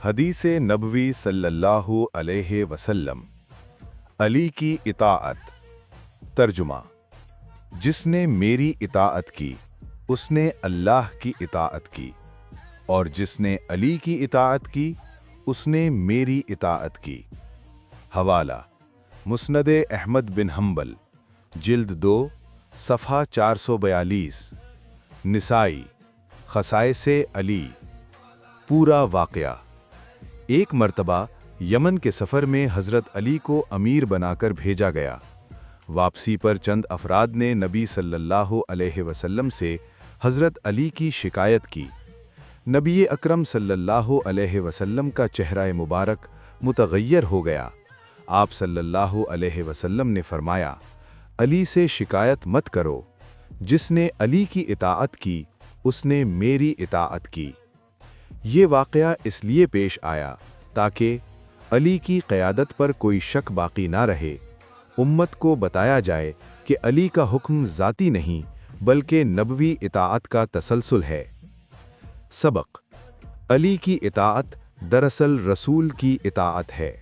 حدیث نبوی صلی اللہ علیہ وسلم، علی کی اطاعت۔ ترجمہ: جس نے میری اطاعت کی اس نے اللہ کی اطاعت کی، اور جس نے علی کی اطاعت کی اس نے میری اطاعت کی۔ حوالہ: مسند احمد بن حنبل، جلد 2، صفحہ 442۔ نسائی، خصائص علی۔ پورا واقعہ: ایک مرتبہ یمن کے سفر میں حضرت علی کو امیر بنا کر بھیجا گیا۔ واپسی پر چند افراد نے نبی صلی اللہ علیہ وسلم سے حضرت علی کی شکایت کی۔ نبی اکرم صلی اللہ علیہ وسلم کا چہرہ مبارک متغیر ہو گیا۔ آپ صلی اللہ علیہ وسلم نے فرمایا، علی سے شکایت مت کرو، جس نے علی کی اطاعت کی اس نے میری اطاعت کی۔ یہ واقعہ اس لیے پیش آیا تاکہ علی کی قیادت پر کوئی شک باقی نہ رہے، امت کو بتایا جائے کہ علی کا حکم ذاتی نہیں بلکہ نبوی اطاعت کا تسلسل ہے۔ سبق: علی کی اطاعت دراصل رسول کی اطاعت ہے۔